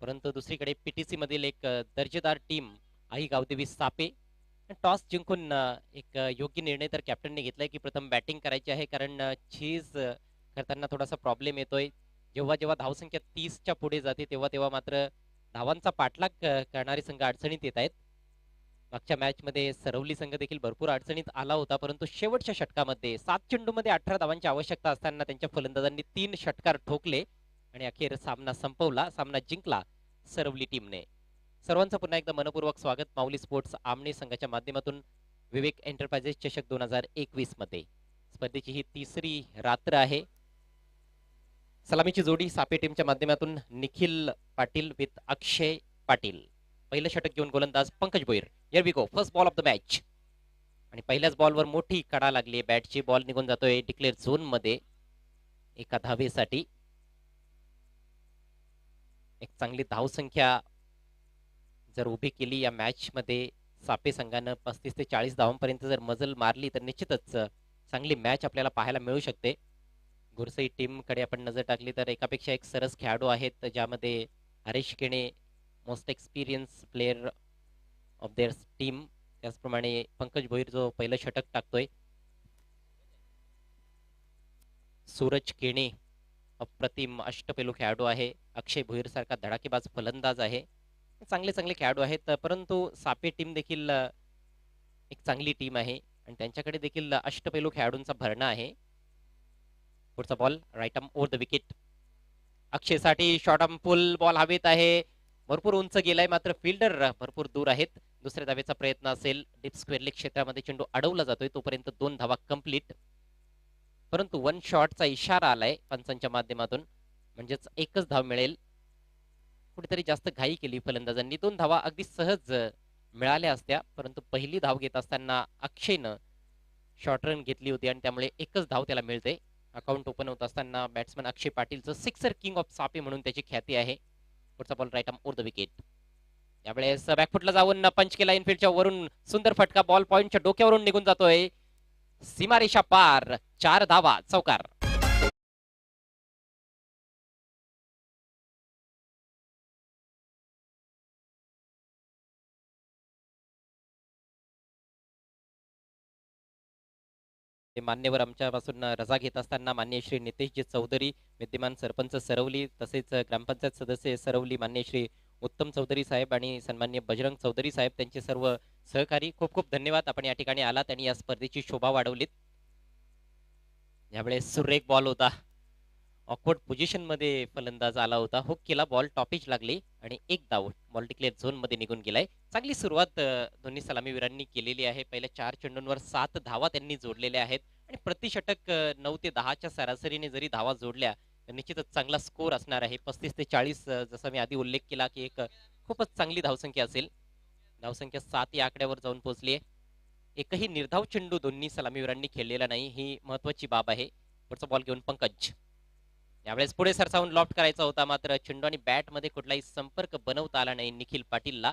परंतु दुसरीकडे पीटीसी मधील एक दर्जेदार टीम आई गावदेवी सापे टॉस जिंकून एक योग्य निर्णय तर कॅप्टनने घेतलाय की प्रथम बॅटिंग करायची आहे, कारण चेज करताना थोडासा प्रॉब्लेम येतोय. जेव्हा जेव्हा धावसंख्या 30च्या पुढे जाते तेव्हा तेव्हा मात्र धावांचा पाठलाग करणारे संघ अडचणीत येत आहेत. मागच्या मॅच मध्ये सरवली संघ देखील भरपूर अडचणीत आला होता, परंतु शेवटच्या षटकामध्ये 7 चेंडूमध्ये 18 धावांची आवश्यकता असताना त्यांच्या फलंदाजांनी 3 षटकार ठोकले आणि अखेर सामना संपवला, सामना जिंकला सरवली टीमने. सर्वांचं पुन्हा एकदा मनपूर्वक स्वागत माऊली स्पोर्ट्स आमने संघाच्या माध्यमातून विवेक एंटरप्राइजेस चषक 2021 मध्ये. स्पर्धेची ही तिसरी रात्र आहे. सलामीची जोडी सापे टीमच्या माध्यमातून निखिल पाटील विथ अक्षय पाटील. पहिलं षटक घेऊन गोलंदाज Pankaj Bhoir. Here we go, first ball of the match. आणि पहिल्याच बॉलवर मोठी कडा लागली, बॅटची बॉल निघून जातोय डिक्लेअर झोन मध्ये एका धावेसाठी. एक चांगली धावसंख्या जर उभी केली या मॅच मध्ये सापे संघानं 35 ते 40 धावांपर्यंत जर मजल मारली तर निश्चितच चांगली मॅच आपल्याला पाहायला मिळू शकते. गुरसई टीम कडे आपण नजर टाकली तर एकापेक्षा एक सरस खेळाडू आहेत, ज्यामध्ये Harish Kene most experience player of their team, त्याचप्रमाणे पंकज भोईर जो पहिलं षटक टाकतोय. सूरज केणे अप्रतिम अष्टपैलू खेळाडू आहे. अक्षय भोईर सारखा धडाकेबाज फलंदाज आहे. चांगले चांगले खेळाडू आहेत, परंतु सापे टीम देखील एक चांगली टीम आहे आणि त्यांच्याकडे देखील अष्टपैलू खेळाडूंचा भरणा आहे. पुढचा ball right arm over the wicket. अक्षयसाठी शॉर्ट आर्म फुल बॉल हवेत आहे, भरपूर उंच गेलाय, मात्र फिल्डर भरपूर दूर आहेत. दुसऱ्या धावेचा प्रयत्न असेल, डीप स्क्वेअर लेग क्षेत्रामध्ये चेंडू अडवला जातोय, तोपर्यंत 2 धावा कंप्लीट. परंतु 1 शॉटचा इशारा आलाय पंचांच्या माध्यमातून, म्हणजेच एकच धाव मिळेल. कुठेतरी जास्त घाई केली फलंदाजांनी. 2 धावा अगदी सहज मिळाल्या असत्या, परंतु पहिली धाव घेत असताना अक्षयनं शॉर्ट रन घेतली होती आणि त्यामुळे एकच धाव त्याला मिळते. अकाउंट ओपन होत असताना बॅट्समन अक्षय पाटीलचं सिक्सर किंग ऑफ सापे म्हणून त्याची ख्याती आहे. पुढचा ball right arm over the wicket. यावेळेस बॅकफुटला जाऊन पंच केला इनफिल्डच्या वरून, सुंदर फटका बॉल पॉइंटच्या डोक्यावरून निघून जातोय, सीमारेषा पार. 4 धावा, चौकार. मान्यवर आमच्यापासून रजा घेत असताना मान्य श्री नितेशजी चौधरी, विद्यमान सरपंच सरवली, तसेच ग्रामपंचायत सदस्य सरवली मान्य श्री उत्तम चौधरी साहेब आणि सन्मान्य बजरंग चौधरी साहेब, त्यांचे सर्व सहकारी खूप खूप धन्यवाद. आपण या ठिकाणी आलात आणि या स्पर्धेची शोभा वाढवलीत. यावेळेस सुरेख बॉल होता, ऑकवर्ड पोझिशन मध्ये फलंदाज आला होता, हुक केला, बॉल टॉपिच लागली आणि एक धाव. बॉल डिक्लेअर झोन मध्ये निघून गेलाय. चांगली सुरुवात दोन्ही सलामीवीरांनी केलेली आहे. पहिल्या 4 चेंडूंवर 7 धावा त्यांनी जोडलेल्या आहेत आणि प्रति षटक 9 ते 10च्या सरासरीने जरी धावा जोडल्या तर निश्चितच चांगला स्कोर असणार आहे. 35 ते 40 जसा मी आधी उल्लेख केला की एक खूपच चांगली धावसंख्या असेल. धावसंख्या 7 या आकड्यावर जाऊन पोहोचली आहे. एकही निर्धाव चेंडू दोन्ही सलामीवीरांनी खेळलेला नाही, ही महत्वाची बाब आहे. पुढचा बॉल घेऊन पंकज. यावेळेस पुढे सरसावून लॉफ्ट करायचा होता, मात्र चेंडू आणि बॅट मध्ये कुठलाही संपर्क बनवता आला नाही निखिल पाटीलला.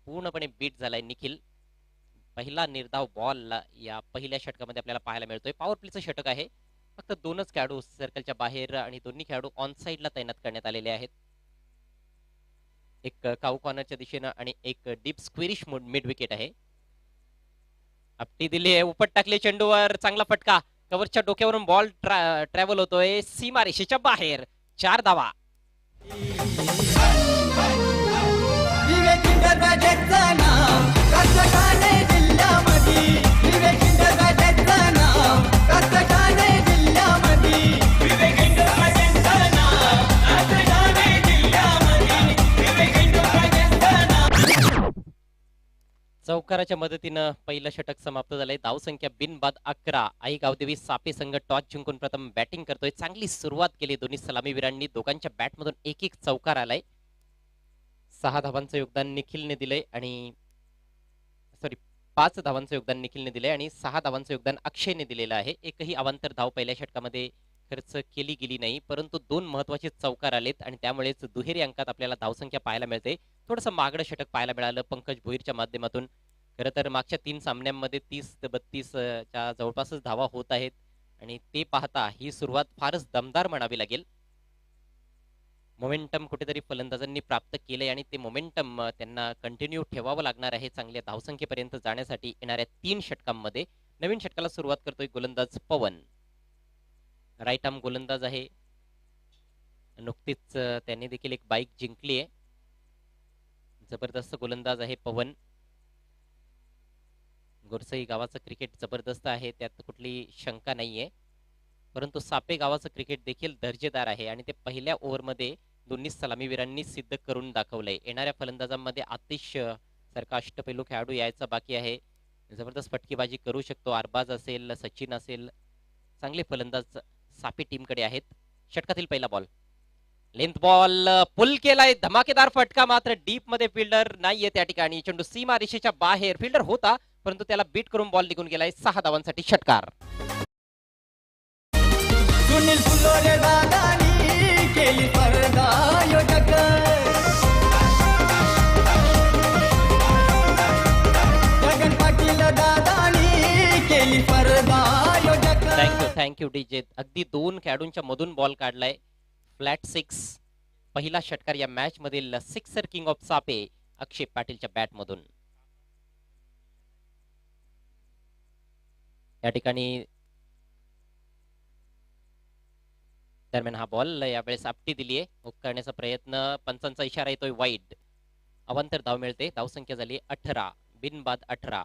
पूर्णपणे बीट झालाय निखिल. पहिला निर्धाव बॉल या पहिल्या षटकामध्ये आपल्याला पाहायला मिळतोय. पॉवर प्लेचं षटक आहे, फक्त 2च खेळाडू सर्कलच्या बाहेर आणि दोन्ही खेळाडू ऑन साइडला तैनात करण्यात आलेले आहेत. एक काऊ कॉर्नरच्या दिशेनं आणि एक डीप स्क्वेरिश मिड विकेट आहे. आपटी दिली आहे, उपट टाकले चेंडूवर, चांगला फटका, कव्हरच्या डोक्यावरून बॉल ट्रॅव्हल होतोय सीमारेषेच्या बाहेर. 4 धावा. चौकाराच्या मदतीनं पहिलं षटक समाप्त झालंय. धावसंख्या बिनबाद 11. आई गावदेवी सापे संघ टॉस जिंकून प्रथम बॅटिंग करतोय. चांगली सुरुवात केली दोन्ही सलामीवीरांनी. दोघांच्या बॅटमधून एक एक चौकार आलाय. 6 धावांचं योगदान निखिलने दिलंय आणि 5 धावांचं योगदान निखिलने दिलंय आणि 6 धावांचं योगदान अक्षयने दिलेलं आहे. एकही अवांतर धाव पहिल्या षटकामध्ये खर्च केली गेली नाही, परंतु 2 महत्वाचे चौकार आलेत आणि त्यामुळेच दुहेरी अंकात आपल्याला धावसंख्या पाहायला मिळते. थोडंसं मागडं षटक पाहायला मिळालं पंकज भोईरच्या माध्यमातून. खरं तर मागच्या 3 सामन्यांमध्ये 30 ते 32 च्या जवळपासच धावा होत आहेत आणि ते पाहता ही सुरुवात फारच दमदार म्हणावी लागेल. मोमेंटम कुठेतरी फलंदाजांनी प्राप्त केले आणि ते मोमेंटम त्यांना कंटिन्यू ठेवावं लागणार आहे चांगल्या धावसंख्येपर्यंत जाण्यासाठी येणाऱ्या 3 षटकांमध्ये. नवीन षटकाला सुरुवात करतोय गोलंदाज पवन. राईट आर्म गोलंदाज आहे. नुकतीच त्यांनी देखील एक बाईक जिंकली आहे. जबरदस्त गोलंदाज आहे पवन. गोरसई गावाचं क्रिकेट जबरदस्त आहे, त्यात कुठली शंका नाहीये. परंतु सापे गावाचं क्रिकेट देखील दर्जेदार आहे आणि ते पहिल्या ओव्हरमध्ये दोन्ही सलामीवीरांनी सिद्ध करून दाखवलंय. येणाऱ्या फलंदाजांमध्ये आतिश सारखा अष्टपैलू खेळाडू यायचा बाकी आहे. जबरदस्त फटकेबाजी करू शकतो. अरबाज असेल, सचिन असेल, चांगले फलंदाज सापे टीमकडे आहेत. षटकातील पहिला बॉल, लेंथ बॉल पुल केलाय, धमाकेदार फटका, मात्र डीप मध्ये फिल्डर नाहीये त्या ठिकाणी. चेंडू सीमा रेषेच्या बाहेर, फिल्डर होता परंतु त्याला बीट करून बॉल निघून गेलाय. 6 धावांसाठी षटकार. सुनील फुलोरे दादानी केली स्पर्धा योजक, गगन पाटील दादानी केली स्पर्धा योजक. Thank you DJ. अगदी 2 खेळाडूंच्या मधून बॉल काढलाय. फ्लॅट 6, पहिला षटकार या मॅच मधील. Sixer king of Sape Akshay पाटीलच्या बॅट मधून. या ठिकाणी दरम्यान हा बॉल यावेळेस आपटी दिलीये. हुक करण्याचा प्रयत्न, पंचांचा इशारा येतोय वाईड. अवांतर धाव मिळते. धावसंख्या झाली 18, बिनबाद 18.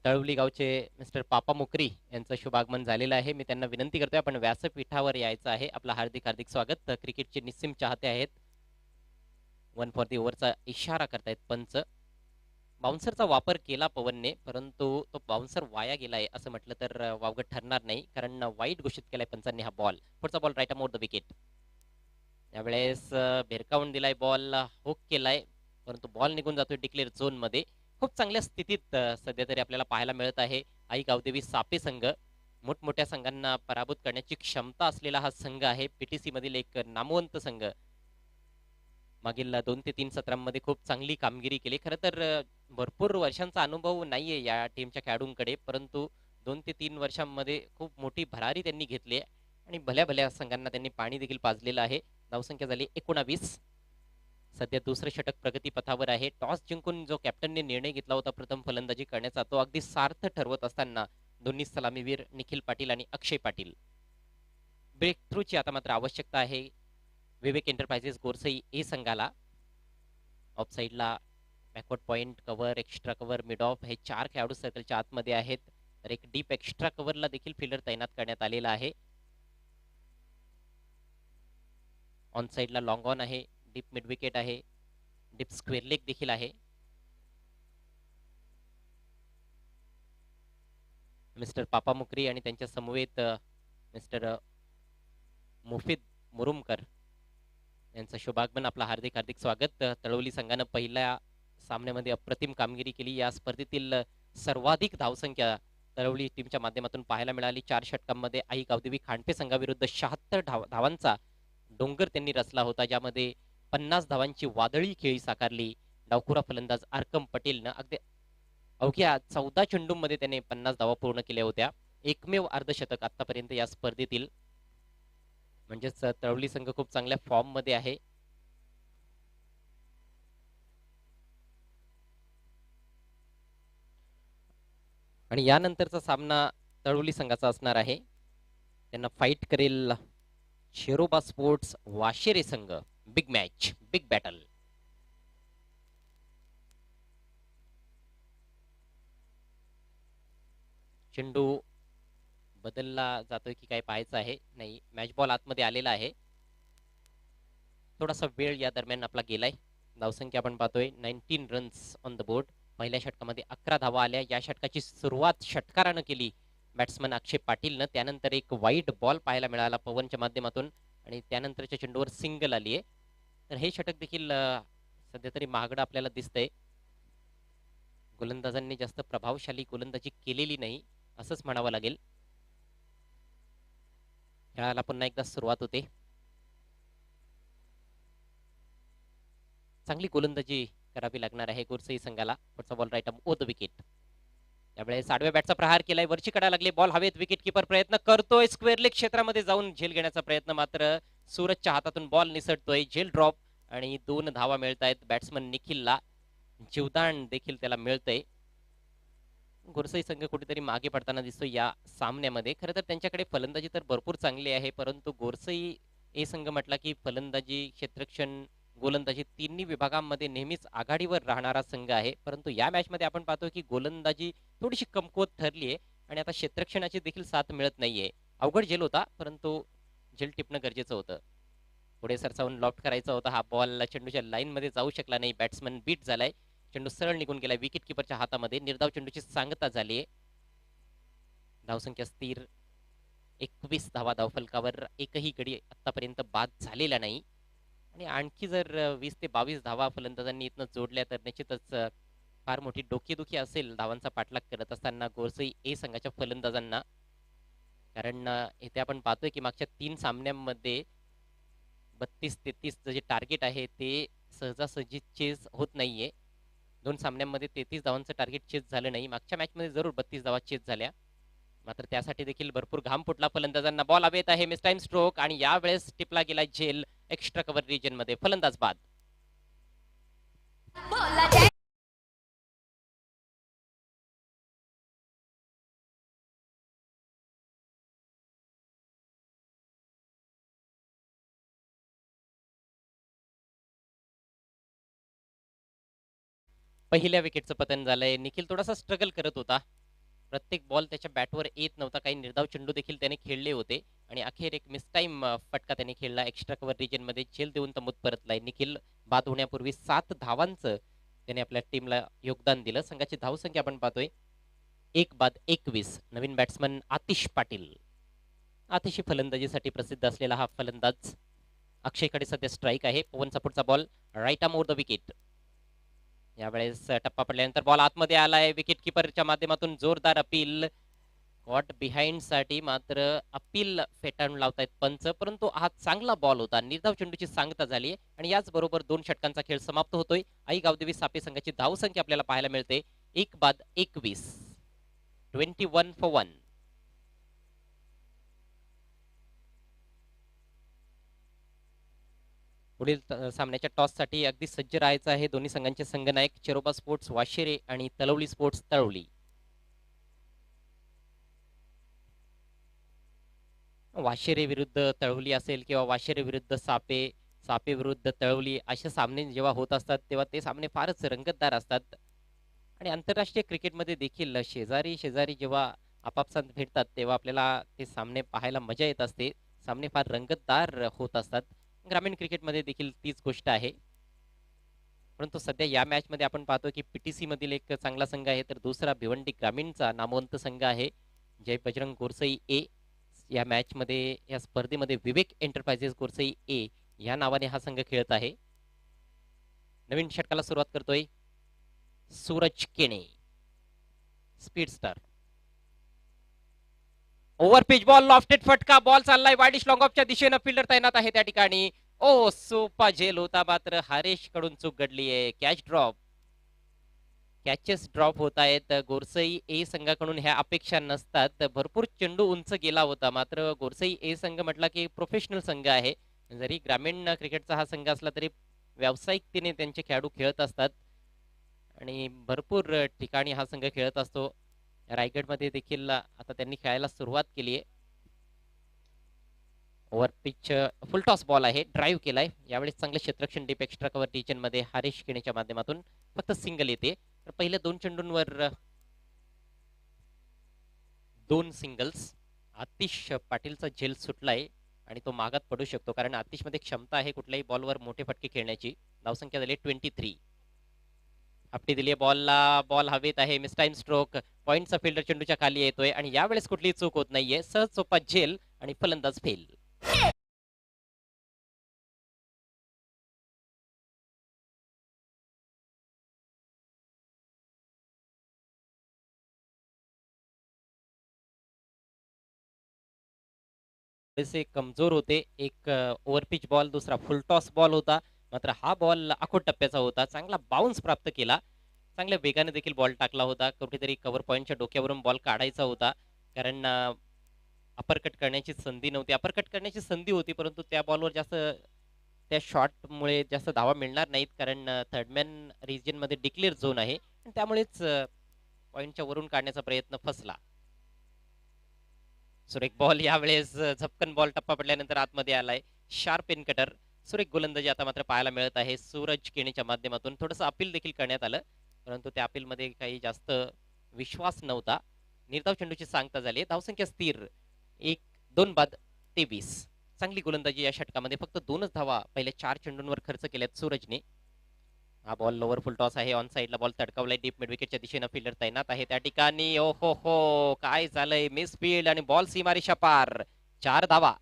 तळवली गावचे मिस्टर पापा मुकरी यांचं शुभागमन झालेलं आहे. मी त्यांना विनंती करतोय आपण व्यासपीठावर यायचं आहे. आपला हार्दिक हार्दिक स्वागत. क्रिकेटचे निस्सीम चाहते आहेत. 1 फॉर दी ओव्हरचा इशारा करतायत पंच. बाउन्सरचा वापर केला पवनने, परंतु तो बाउन्सर वाया गेलाय असं म्हटलं तर वावगं ठरणार नाही, कारण वाईट घोषित केलाय पंचांनी हा बॉल. पुढचा ball right more the wicket. यावेळेस भेरकावून दिलाय बॉल, हुक केलाय, परंतु बॉल निघून जातोय डिक्लेअर झोन मध्ये. खूप चांगल्या स्थितीत सध्या तरी आपल्याला पाहायला मिळत आहे. आई गावदेवी सापे संघ मोठमोठ्या संघांना पराभूत करण्याची क्षमता असलेला हा संघ आहे. पीटीसी मधील एक नामवंत संघ. मागील 2 ते 3 सत्रांमध्ये खूप चांगली कामगिरी केली. खरं तर भरपूर वर्षांचा अनुभव नाहीये या टीमच्या खेळाडूंकडे, परंतु 2 ते 3 वर्षांमध्ये खूप मोठी भरारी त्यांनी घेतली आणि भल्या भल्या संघांना त्यांनी पाणी देखील पाजलेलं आहे. धावसंख्या झाली 19. सध्या दुसरं षटक प्रगतीपथावर आहे. टॉस जिंकून जो कॅप्टनने निर्णय घेतला होता प्रथम फलंदाजी करण्याचा, तो अगदी सार्थ ठरवत असताना दोन्ही सलामीवीर निखिल पाटील आणि अक्षय पाटील. ब्रेक थ्रूची आता मात्र आवश्यकता आहे विवेक एंटरप्राइजेस गोरसई ए संघाला. ऑफ साईडला backward point, cover, extra cover, mid of हे 4 खेळाडू सर्कलच्या आतमध्ये आहेत. तर एक डीप एक्स्ट्रा कव्हरला देखील फिल्डर तैनात करण्यात आलेला आहे. ऑन साईडला लॉंग ऑन आहे, डीप मिड विकेट आहे, डीप स्क्वेअर लेग देखील आहे. मिस्टर पापा मुकरी आणि त्यांच्या समवेत मिस्टर मुफीद मुरुमकर यांचं शुभागमन. आपला हार्दिक हार्दिक स्वागत. तळवली संघानं पहिल्या सामन्यामध्ये अप्रतिम कामगिरी केली. या स्पर्धेतील सर्वाधिक धावसंख्या तळवली टीमच्या माध्यमातून पाहायला मिळाली. 4 षटकांमध्ये आई गावदेवी खांडपे संघाविरुद्ध 76 धावांचा डोंगर त्यांनी रचला होता, ज्यामध्ये 50 धावांची वादळी खेळी साकारली. डावखुरा फलंदाज आरकम पटेलनं अगदी अवघ्या 14 चेंडूंमध्ये त्याने 50 धावा पूर्ण केल्या होत्या. एकमेव अर्धशतक आतापर्यंत या स्पर्धेतील. म्हणजेच तळवली संघ खूप चांगल्या फॉर्म मध्ये आहे. आणि यानंतरचा सामना तळवली संघाचा असणार आहे. त्यांना फाईट करेल शेरोबा स्पोर्ट्स वाशेरे संघ. Big match, big battle. चेंडू बदलला जातोय की काय पाहायचं आहे. नाही, मॅच बॉल आतमध्ये आलेला आहे. थोडासा वेळ या दरम्यान आपला गेलाय. धावसंख्या आपण पाहतोय 19 रन्स ऑन द बोर्ड. पहिल्या षटकामध्ये 11 धावा आल्या. या षटकाची सुरुवात षटकारानं केली बॅट्समन अक्षय पाटीलनं. त्यानंतर एक वाईड बॉल पाहायला मिळाला पवनच्या माध्यमातून आणि त्यानंतरच्या चेंडूवर सिंगल आली आहे. तर हे षटक देखील सध्या तरी महागडं आपल्याला दिसतंय. गोलंदाजांनी जास्त प्रभावशाली गोलंदाजी केलेली नाही असंच म्हणावं लागेल. खेळाला पुन्हा एकदा सुरुवात होते. चांगली गोलंदाजी करावी लागणार आहे गोरसई संघाला. पुढचा ball right off the wicket. त्यावेळेस आडव्या बॅटचा प्रहार केलाय, वरची कडा लागली, बॉल हवेत. विकेट किपर प्रयत्न करतोय, स्क्वेअर लेग क्षेत्रामध्ये जाऊन झेल घेण्याचा प्रयत्न, मात्र सूरजच्या हातातून बॉल निसटतोय, झेल ड्रॉप आणि 2 धावा मिळत आहेत बॅट्समन निखिलला. जीवदान देखील त्याला मिळतंय. गोरसई संघ कुठेतरी मागे पडताना दिसतो या सामन्यामध्ये. खरं तर त्यांच्याकडे फलंदाजी तर भरपूर चांगली आहे, परंतु गोरसई ए संघ म्हटला की फलंदाजी, क्षेत्ररक्षण, गोलंदाजी तिन्ही विभागांमध्ये नेहमीच आघाडीवर राहणारा संघ आहे. परंतु या मॅचमध्ये आपण पाहतो की गोलंदाजी थोडीशी कमकुवत ठरली आहे आणि आता क्षेत्ररक्षणाची देखील साथ मिळत नाहीये. अवघड झेल होता, परंतु झेल टिपणं गरजेचं होतं. पुढे सरसावून लॉफ्ट करायचा होता. हा बॉल चेंडूच्या लाईनमध्ये जाऊ शकला नाही. बॅट्समन बीट झालाय. चेंडू सरळ निघून गेलाय विकेट किपरच्या हातामध्ये. निर्धाव चेंडूची सांगता झालीये. धावसंख्या स्थिर 21 धावा धावफलकावर. एकही गडी आतापर्यंत बाद झालेला नाही आणि आणखी जर 20 ते 22 धावा फलंदाजांनी इथनं जोडल्या तर निश्चितच फार मोठी डोकेदुखी असेल धावांचा पाठलाग करत असताना गोरसई ए संघाच्या फलंदाजांना. कारण इथे आपण पाहतोय की मागच्या 3 सामन्यांमध्ये 32-33 जे टार्गेट आहे ते सहजासहजी चेस होत नाहीये. 2 सामन्यांमध्ये 33 धावांचं टार्गेट चेस झालं नाही. मागच्या मॅचमध्ये जरूर 32 धावा चेस झाल्या, मात्र त्यासाठी देखील भरपूर घाम फुटला फलंदाजांना. बॉल हवेत आहे, मिस टाइम स्ट्रोक आणि यावेळेस टिपला गेला झेल एक्स्ट्रा कव्हर रिजन मध्ये. फलंदाज बाद. पहिल्या विकेटचं पतन झालंय. निखिल थोडासा स्ट्रगल करत होता. प्रत्येक बॉल त्याच्या बॅटवर येत नव्हता. काही निर्धाव चेंडू देखील त्याने खेळले होते आणि अखेर एक मिस टाइम फटका त्याने खेळला. एक्स्ट्रा कव्हर रिजन मध्ये झेल देऊन तमूत परतलाय. निखिल बाद होण्यापूर्वी 7 धावांचं त्याने आपल्या टीमला योगदान दिलं. संघाची धावसंख्या आपण पाहतोय 1 बाद 21. नवीन बॅट्समन आतिश पाटील. अतिशय फलंदाजीसाठी प्रसिद्ध असलेला हा फलंदाज. अक्षयकडे सध्या स्ट्राईक आहे. पवनचा पुढचा ball right arm over the wicket. यावेळेस टप्पा पडल्यानंतर बॉल आतमध्ये आलाय. विकेट किपरच्या माध्यमातून जोरदार अपील. कॉट बिहाइंड साठी मात्र अपील फेटाळून लावतायत पंच, परंतु हा चांगला बॉल होता. निर्धाव चेंडूची सांगता झाली आणि याच बरोबर 2 षटकांचा खेळ समाप्त होतोय. आई गावदेवी सापे संघाची धावसंख्या आपल्याला पाहायला मिळते 1 बाद 21. 21 for 1. पुढील सामन्याच्या टॉस साठी अगदी सज्ज राहायचं आहे दोन्ही संघांचे संघनायक चेरोबा स्पोर्ट्स वाशेरे आणि तलवली स्पोर्ट्स तळवली. वाशेरे विरुद्ध तळवली असेल किंवा वाशेरे विरुद्ध सापे, सापे विरुद्ध तळवली असे सामने जेव्हा होत असतात तेव्हा ते सामने फारच रंगतदार असतात. आणि आंतरराष्ट्रीय क्रिकेटमध्ये देखील शेजारी शेजारी जेव्हा आपापसात भेटतात तेव्हा आपल्याला ते सामने पाहायला मजा येत असते. सामने फार रंगतदार होत असतात. ग्रामीण क्रिकेटमध्ये देखील तीच गोष्ट आहे. परंतु सध्या या मॅच मध्ये आपण पाहतो की पीटीसी मधील एक चांगला संघ आहे तर दुसरा भिवंडी ग्रामीणचा नामवंत संघ आहे जय बजरंग गोरसई ए. या मॅच मध्ये या स्पर्धेमध्ये विवेक एंटरप्राइजेस गोरसई ए या नावाने हा संघ खेळत आहे. नवीन षटकाला सुरुवात करतोय Suraj Kene, speed star. Over pitch ball, lofted फटका. बॉल चाललाय वाईडिश लॉंग ऑफच्या दिशेनं. फिल्डर तैनात आहे त्या ठिकाणी. ओ सोपा झेल होता मात्र हरेश कडून चूक घडली आहे. Catch drop. कॅचेस ड्रॉप होत आहेत. गोरसई ए संघाकडून ह्या अपेक्षा नसतात. भरपूर चेंडू उंच गेला होता मात्र गोरसई ए संघ म्हटला की प्रोफेशनल संघ आहे. जरी ग्रामीण क्रिकेटचा हा संघ असला तरी व्यावसायिकतेने त्यांचे खेळाडू खेळत असतात आणि भरपूर ठिकाणी हा संघ खेळत असतो. रायगडमध्ये देखील आता त्यांनी खेळायला सुरुवात केली आहे. ओव्हर पिच फुल टॉस बॉल आहे. ड्राईव्ह केलाय. यावेळेस चांगले क्षेत्ररक्षण डीप एक्स्ट्रा कव्हर रिजन मध्ये हरीश केणेच्या माध्यमातून फक्त सिंगल येते. तर पहिल्या 2 चेंडूंवर 2 सिंगल्स. आतिश पाटीलचा झेल सुटलाय आणि तो मागात पडू शकतो कारण आतिश मध्ये क्षमता आहे कुठल्याही बॉलवर मोठे फटके खेळण्याची. धावसंख्या झाली 23. आपटी दिली बॉलला. बॉल हवेत आहे. Miss time stroke. पॉइंटचा फिल्डर चेंडूच्या खाली येतोय आणि यावेळेस कुठलीही चूक होत नाहीये. सहज सोपा झेल आणि फलंदाज फेल. थोडेसे कमजोर होते. एक ओव्हरपिच बॉल, दुसरा फुल टॉस बॉल होता. मात्र हा बॉल आखोड टप्प्याचा होता. चांगला बाउन्स प्राप्त केला. चांगल्या वेगाने देखील बॉल टाकला होता. कुठेतरी कव्हर पॉईंटच्या डोक्यावरून बॉल काढायचा होता कारण अपरकट करण्याची संधी नव्हती. अपरकट करण्याची संधी होती, परंतु त्या बॉलवर जास्त त्या शॉटमुळे जास्त धावा मिळणार नाहीत, कारण थर्ड मॅन रिजनमध्ये डिक्लेअर झोन आहे आणि त्यामुळेच पॉईंटच्या वरून काढण्याचा प्रयत्न फसला. सुरेख बॉल यावेळेस झपकन बॉल टप्पा पडल्यानंतर आतमध्ये आलाय. Sharp in cutter. सुरेख गोलंदाजी आता मात्र पाहायला मिळत आहे सूरज केणीच्या माध्यमातून. थोडंसं अपील देखील करण्यात आलं, परंतु त्या अपीलमध्ये काही जास्त विश्वास नव्हता. निर्धाव चेंडूची सांगता झाली. धावसंख्या स्थिर 1-2 बाद 23. चांगली गोलंदाजी या षटकामध्ये. फक्त 2च धावा पहिल्या 4 चेंडूंवर खर्च केल्यात सूरजने. हा बॉल लोअर फुल टॉस आहे. ऑन साइडला बॉल तडकावलाय. डीप मिड विकेटच्या दिशेनं फिल्डर तैनात आहे त्या ठिकाणी. ओ हो हो, काय झालंय, मिस फील्ड आणि बॉल सीमारेषा पार. 4 धावा.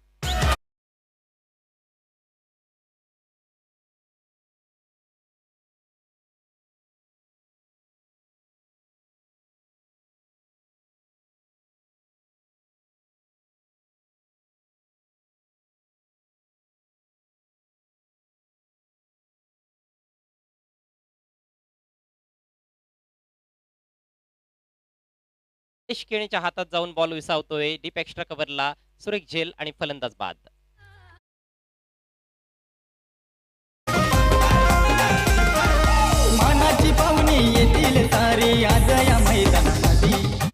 केणीच्या हातात जाऊन बॉल विसावतोय डीप एक्स्ट्रा कव्हरला. सुरेख झेल आणि फलंदाज बाद. मानाची पाहुणी येतील सारी आज या मैदानामध्ये.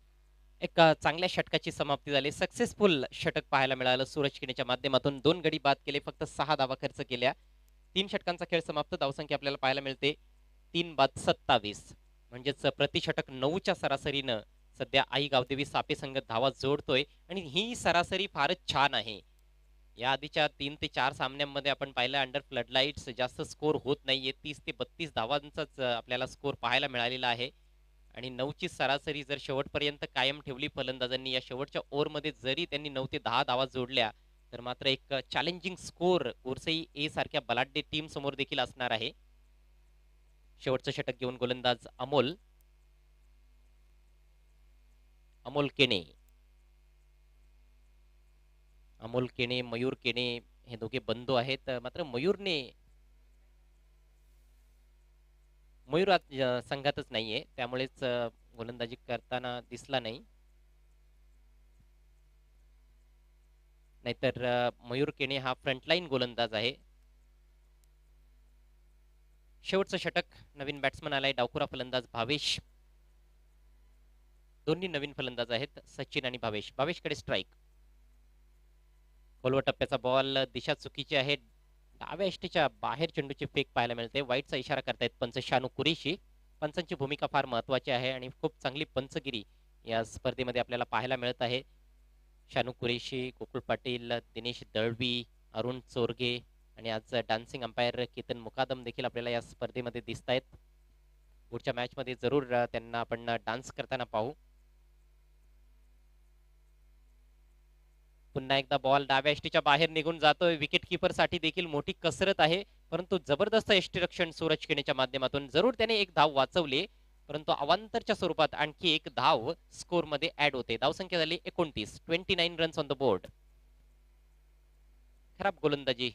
एक चांगल्या षटकाची समाप्ती झाली. सक्सेसफुल षटक पाहायला मिळालं सूरज केणीच्या माध्यमातून. 2 गडी बाद केले, फक्त 6 धावा खर्च केल्या. 3 षटकांचा खेळ समाप्त. धावसंख्या आपल्याला पाहायला मिळते 3 बाद 27. म्हणजेच प्रति षटक 9च्या सरासरीनं सध्या आई गावदेवी सापे संघ धावा जोडतोय आणि ही सरासरी फारच छान आहे. या आधीच्या 3 ते 4 सामन्यांमध्ये आपण पाहिलं अंडर फ्लडलाईट्स जास्त स्कोर होत नाहीये. 30 ते 32 धावांचाच आपल्याला स्कोर पाहायला मिळालेला आहे आणि 9ची सरासरी जर शेवटपर्यंत कायम ठेवली फलंदाजांनी, या शेवटच्या ओव्हरमध्ये जरी त्यांनी 9 ते 10 धावा जोडल्या तर मात्र एक चॅलेंजिंग स्कोर उर्सई ए सारख्या बलाढ्य टीम समोर देखील असणार आहे. शेवटचं षटक घेऊन गोलंदाज अमोल केणे. अमोल केणे, मयूर केणे हे दोघे बंधू आहेत. मात्र मयूर आज संघातच नाहीये, त्यामुळेच गोलंदाजी करताना दिसला नाही. नाहीतर मयूर केणे हा फ्रंटलाईन गोलंदाज आहे. शेवटचं षटक. नवीन बॅट्समन आलाय डावखुरा फलंदाज भावेश. दोन्ही नवीन फलंदाज आहेत, सचिन आणि भावेश. भावेशकडे स्ट्राईक. खोलवर टप्प्याचा बॉल. दिशा चुकीची आहे. डाव्या एष्टीच्या बाहेर चेंडूची फेक पाहायला मिळते. वाईटचा इशारा करतायत पंच शानू कुरेशी. पंचांची भूमिका फार महत्वाची आहे आणि खूप चांगली पंचगिरी या स्पर्धेमध्ये आपल्याला पाहायला मिळत आहे. शानू कुरेशी, गोकुळ पाटील, दिनेश दळवी, अरुण चोरगे आणि आज डान्सिंग अंपायर केतन मुकादम देखील आपल्याला या स्पर्धेमध्ये दिसत आहेत. पुढच्या मॅच मध्ये जरूर त्यांना आपण डान्स करताना पाहू. पुन्हा एकदा बॉल डाव्या एष्टीच्या बाहेर निघून जातोय. विकेट किपर साठी देखील मोठी कसरत आहे, परंतु जबरदस्त यष्टीरक्षण सूरज केणीच्या माध्यमातून. जरूर त्याने एक धाव वाचवली, परंतु अवांतरच्या स्वरूपात आणखी एक धाव स्कोर मध्ये ऍड होते. धावसंख्या झाली 29 रन्स ऑन द बोर्ड. खराब गोलंदाजी,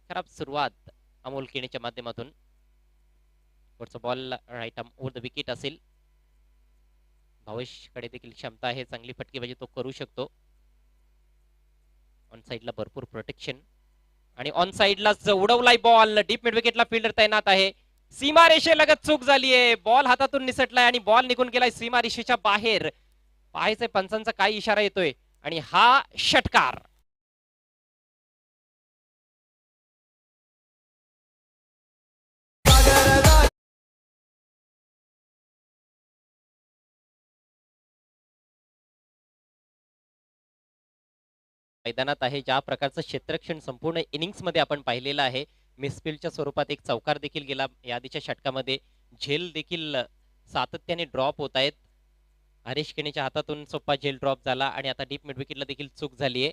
खराब सुरुवात अमोल केणीच्या माध्यमातून. पुढचा ball right arm over the wicket असेल. भावेशकडे देखील क्षमता आहे, चांगली फटकेबाजी तो करू शकतो. ऑन साइडला भरपूर प्रोटेक्शन आणि ऑन साइडला उडवलाय बॉल. डीप मिड विकेटला फिल्डर तैनात आहे. सीमारेषेलगत चूक झालीये. बॉल हातातून निसटलाय आणि बॉल निघून गेलाय सीमारेषेच्या बाहेर. पाहायचंय पंचांचा काय इशारा येतोय आणि हा षटकार. मैदानात आहे. ज्या प्रकारचं क्षेत्ररक्षण संपूर्ण इनिंग्स मध्ये आपण पाहिलेलं आहे. मिसफील्डच्या स्वरूपात एक चौकार देखील गेला या आधीच्या षटकामध्ये. झेल देखील सातत्याने ड्रॉप होत आहेत. हरीश केणीच्या हातातून सोपा झेल ड्रॉप झाला आणि आता डीप मिड विकेटला देखील चूक झालीये.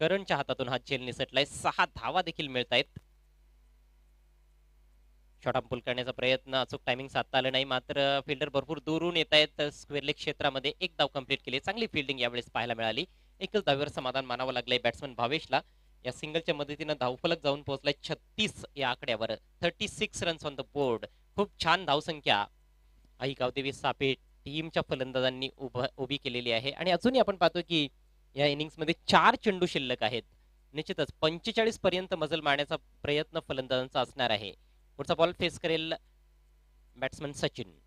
करणच्या हातातून हा झेल निसटलाय. 6 धावा देखील मिळत आहेत. शॉर्ट पुल करण्याचा प्रयत्न, अचूक टायमिंग साधता आलं नाही. मात्र फिल्डर भरपूर दूरून येत आहेत. स्क्वेअर लेग क्षेत्रामध्ये एक धाव कंप्लीट केली. चांगली फिल्डिंग यावेळेस पाहायला मिळाली. एकच धावीवर समाधान मानावं लागलंय बॅट्समन भावेशला. या सिंगलच्या मदतीनं धावफलक जाऊन पोहोचलाय 36 या आकड्यावर. 36 रन्स ऑन द बोर्ड. खूप छान धावसंख्या आई गावदेवी सापे टीमच्या फलंदाजांनी उभी केलेली आहे आणि अजूनही आपण पाहतो की या इनिंग्समध्ये 4 चेंडू शिल्लक आहेत. निश्चितच 45 पर्यंत मजल मारण्याचा प्रयत्न फलंदाजांचा असणार आहे. पुढचा बॉल फेस करेल बॅट्समन सचिन.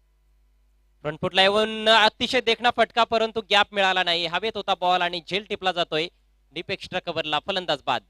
फ्रंट फुटला येऊन अतिशय देखणा फटका, परंतु गॅप मिळाला नाही. हवेत होता बॉल आणि झेल टिपला जातोय. डीप एक्स्ट्रा कव्हरला फलंदाज बाद.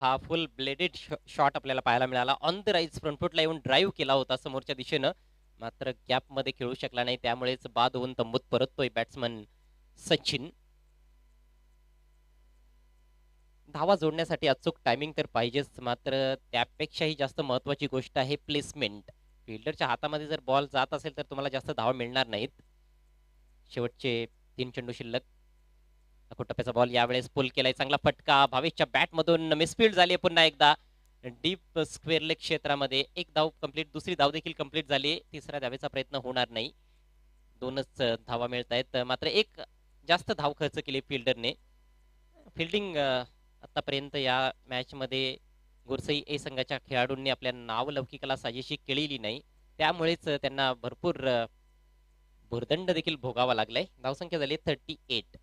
हा फुल ब्लेडेड शॉट आपल्याला पाहायला मिळाला. ऑन द राईज फ्रंट फुटला येऊन ड्राईव्ह केला होता समोरच्या दिशेनं, मात्र गॅप मध्ये खेळू शकला नाही. त्यामुळेच बाद होऊन तंबूत परततोय बॅट्समन सचिन. धावा जोडण्यासाठी अचूक टायमिंग तर पाहिजेच, मात्र त्यापेक्षाही जास्त महत्वाची गोष्ट आहे प्लेसमेंट. फिल्डरच्या हातामध्ये जर बॉल जात असेल तर तुम्हाला जास्त धावा मिळणार नाहीत. शेवटचे 3 चेंडू शिल्लक. टप्प्याचा बॉल यावेळेस पुल केलाय. चांगला फटका भावेशच्या बॅट मधून मिसफील्ड झाली पुन्हा एकदा डीप स्क्वेअर लेग क्षेत्रामध्ये. एक धाव कंप्लीट, दुसरी धाव देखील कंप्लीट झाली. तिसऱ्या धावेचा प्रयत्न होणार नाही. 2च धावा मिळत आहेत, मात्र एक जास्त धाव खर्च केली फिल्डरने. फिल्डिंग आतापर्यंत या मॅच मध्ये गुरसई ए संघाच्या खेळाडूंनी आपल्या नावलौकिकाला साजेशी केलेली नाही. त्यामुळेच त्यांना भरपूर भुर्दंड देखील भोगावा लागलाय. धावसंख्या झाली 38.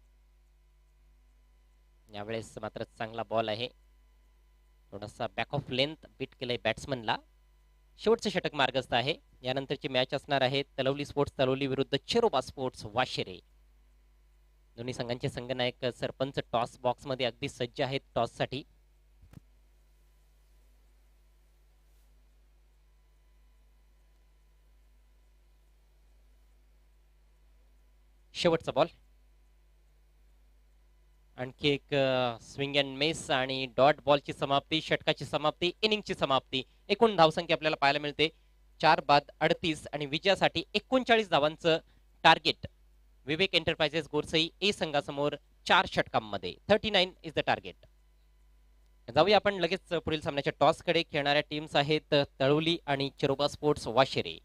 यावेळेस मात्र चांगला बॉल आहे. थोडासा बॅक ऑफ लेंथ बीट केलंय बॅट्समनला. शेवटचं षटक मार्गस्थ आहे. यानंतरची मॅच असणार आहे तलवली स्पोर्ट्स तलवली विरुद्ध चिरोबा स्पोर्ट्स वाशेरे. दोन्ही संघांचे संघनायक सरपंच टॉस बॉक्स मध्ये अगदी सज्ज आहेत टॉस साठी. शेवटचा बॉल. आणखी एक स्विंग अँड मिस आणि डॉट बॉलची समाप्ती, षटकाची समाप्ती, इनिंगची समाप्ती. एकूण धावसंख्या आपल्याला पाहायला मिळते 4 बाद 38 आणि विजयासाठी 39 धावांचं target Vivek enterprises Gorsai A संघासमोर 4 षटकांमध्ये. 39 इज द टार्गेट. जाऊया आपण लगेच पुढील सामन्याच्या टॉस कडे. खेळणाऱ्या टीम्स आहेत तळवली आणि चिरोबा स्पोर्ट्स वाशेरे.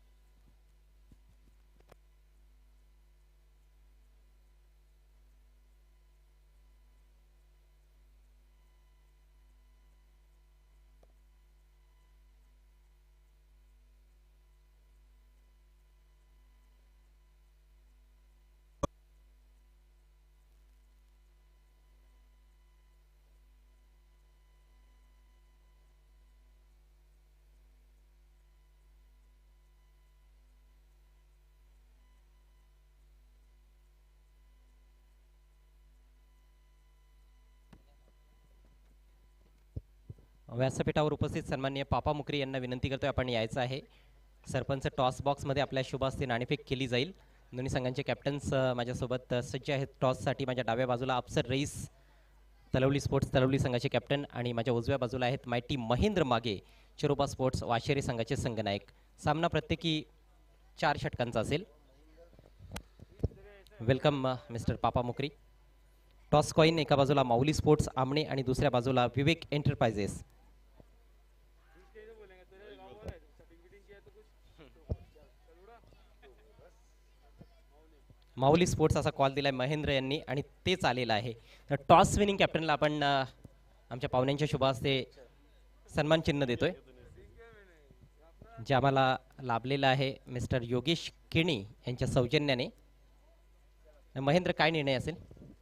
व्यासपीठावर उपस्थित सन्माननीय पापा मुकरी यांना विनंती करतोय आपण यायचं आहे. सरपंच टॉस बॉक्स मध्ये आपल्या शुभ हस्ते नाणेफेक केली जाईल. दोन्ही संघांचे कॅप्टन्स माझ्यासोबत सज्ज आहेत टॉस साठी. माझ्या डाव्या बाजूला अफसर रईस तलवली स्पोर्ट्स तलवली संघाचे कॅप्टन आणि माझ्या उजव्या बाजूला आहेत मायटी महेंद्र मागे चिरोबा स्पोर्ट्स वाशेरी संघाचे संघनायक. सामना प्रत्येकी 4 षटकांचा असेल. वेलकम मिस्टर पापा मुकरी. टॉस कॉइन एका बाजूला माऊली स्पोर्ट्स आमणे आणि दुसऱ्या बाजूला विवेक एंटरप्राइजेस. माऊली स्पोर्ट्स असा कॉल दिलाय महेंद्र यांनी आणि तेच आलेलं आहे. तर टॉस विनिंग कॅप्टनला आपण आमच्या पाहुण्यांच्या शुभ हस्ते सन्मान चिन्ह देतोय, जे आम्हाला लाभलेलं आहे मिस्टर योगेश केणी यांच्या सौजन्याने. महेंद्र, काय निर्णय असेल?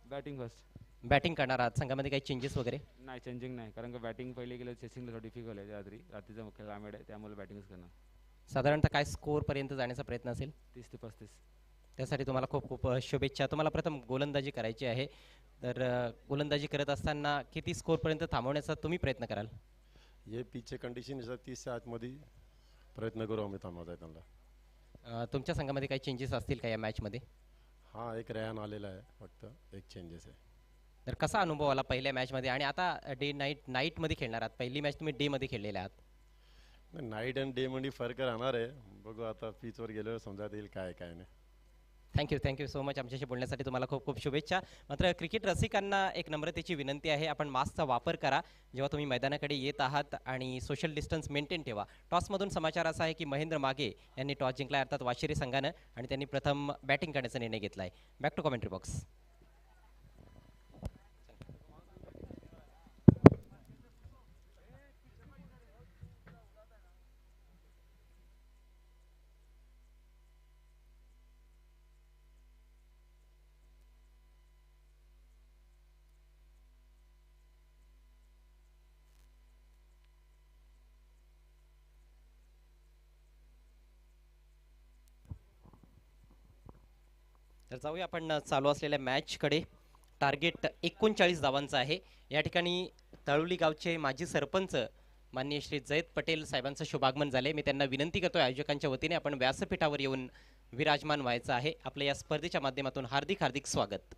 Batting first. बॅटिंग करणार आहात. संघामध्ये काही चेंजेस वगैरे? नाही, चेंजिंग नाही, कारण का बॅटिंग पहिले गेलं चेसिंगला थोडं डिफिकल्ट आहे. रात्रीचा मुख्य लांबेड आहे, त्यामुळे बॅटिंगच करणार. साधारणतः काय स्कोअर पर्यंत जाण्याचा प्रयत्न असेल? 30 ते 35. त्यासाठी तुम्हाला खूप खूप शुभेच्छा. तुम्हाला प्रथम गोलंदाजी करायची आहे, तर गोलंदाजी करत असताना किती स्कोअर पर्यंत थांबवण्याचा तुम्ही प्रयत्न कराल? ये पिचचे कंडिशन 30 च्या आतमध्ये प्रयत्न करू आम्ही थांबवता त्यांना. तुमच्या संघामध्ये काही चेंजेस असतील का या मॅचमध्ये? हा, एक रॅन आलेला आहे, फक्त एक चेंजेस आहे. तर कसा अनुभव आला पहिल्या मॅचमध्ये आणि आता डे नाईटमध्ये खेळणार आहात? पहिली मॅच तुम्ही डेमध्ये खेळलेल्या आहात. नाईट आणि डे मध्ये फरक राहणार आहे. बघू आता पिचवर गेल्यावर समजा येईल काय काय नाही. थँक्यू सो मच आमच्याशी बोलण्यासाठी तुम्हाला खूप खूप शुभेच्छा. मात्र क्रिकेट रसिकांना एक नम्रतेची विनंती आहे, आपण मास्कचा वापर करा जेव्हा तुम्ही मैदानाकडे येत आहात आणि सोशल डिस्टन्स मेंटेन ठेवा. टॉसमधून समाचार असा आहे की महेंद्र मागे यांनी टॉस जिंकला अर्थात वाशिरी संघानं आणि त्यांनी प्रथम बॅटिंग करण्याचा निर्णय घेतला आहे. Back to commentary box. तर जाऊया आपण चालू असलेल्या मॅचकडे. टार्गेट 39 धावांचं आहे. या ठिकाणी तळोली गावचे माजी सरपंच माननीय श्री जयत पटेल साहेबांचं शुभागमन झाले. मी त्यांना विनंती करतोय आयोजकांच्या वतीने आपण व्यासपीठावर येऊन विराजमान व्हायचं आहे. आपल्या या स्पर्धेच्या माध्यमातून हार्दिक हार्दिक स्वागत.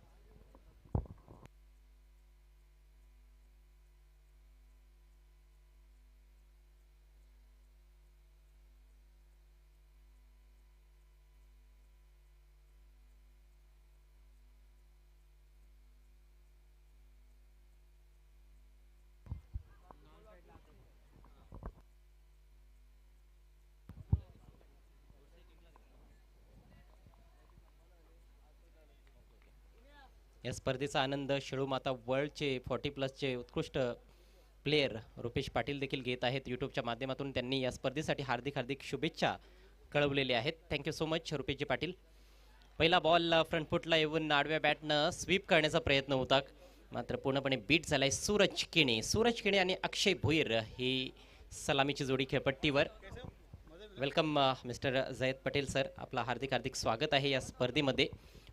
या स्पर्धेचा आनंद शेळूमाता वर्ल्डचे 40+ उत्कृष्ट प्लेयर रुपेश पाटील देखील घेत आहेत यूट्यूबच्या माध्यमातून. त्यांनी या स्पर्धेसाठी हार्दिक हार्दिक शुभेच्छा कळवलेल्या आहेत. Thank you so much Rupeshji Patil. पहिला बॉल फ्रंट फुटला येऊन आडव्या बॅटनं स्वीप करण्याचा प्रयत्न होता, मात्र पूर्णपणे बीट झालाय सूरज किणे आणि अक्षय भुईर ही सलामीची जोडी खेळपट्टीवर. वेलकम मिस्टर जयत पटेल सर, आपला हार्दिक हार्दिक स्वागत आहे या स्पर्धेमध्ये.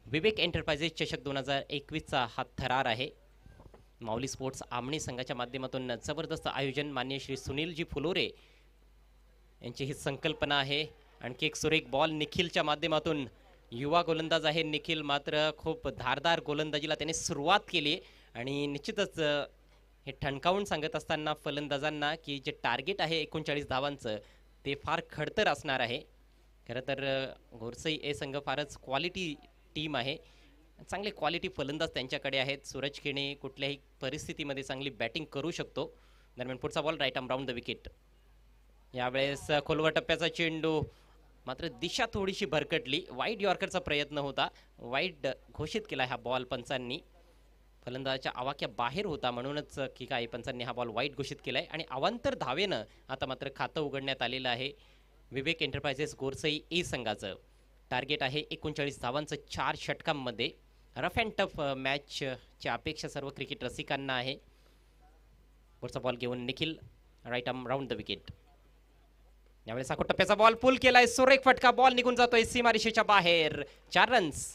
विवेक एंटरप्राइजेस चषक 2021चा हा थरार आहे. माऊली स्पोर्ट्स आमणी संघाच्या माध्यमातून जबरदस्त आयोजन माननीय श्री सुनीलजी फुलोरे यांची ही संकल्पना आहे. आणखी एक सुरेख बॉल निखिलच्या माध्यमातून. युवा गोलंदाज आहे निखिल, मात्र खूप धारदार गोलंदाजीला त्याने सुरुवात केली आणि निश्चितच हे ठणकावून सांगत असताना फलंदाजांना की जे टार्गेट आहे 39 धावांचं ते फार खडतर असणार आहे. खरं तर घोरसई ए संघ फारच क्वालिटी टीम आहे, चांगले क्वालिटी फलंदाज त्यांच्याकडे आहेत. सूरज खेणे कुठल्याही परिस्थितीमध्ये चांगली बॅटिंग करू शकतो. दरम्यान पुढचा ball right arm round the wicket. यावेळेस खोलवर टप्प्याचा चेंडू, मात्र दिशा थोडीशी भरकटली. वाईड यॉर्करचा प्रयत्न होता, वाईड घोषित केला हा बॉल पंचांनी. फलंदाजाच्या आवाक्या बाहेर होता म्हणूनच की काय पंचांनी हा बॉल वाईड घोषित केलाय आणि अवांतर धावेनं आता मात्र खातं उघडण्यात आलेलं आहे विवेक एंटरप्राइजेस गोरसई ए संघाचं. टार्गेट आहे 39 धावांचं 4 षटकांमध्ये. रफ अँड टफ मॅचची अपेक्षा सर्व क्रिकेट रसिकांना आहे. पुढचा बॉल घेऊन Nikhil right arm round the wicket. यावेळेस साखो टप्प्याचा बॉल पुल केलाय, सुरेख फटका, बॉल निघून जातोय सीमारेषेच्या बाहेर. 4 रन्स.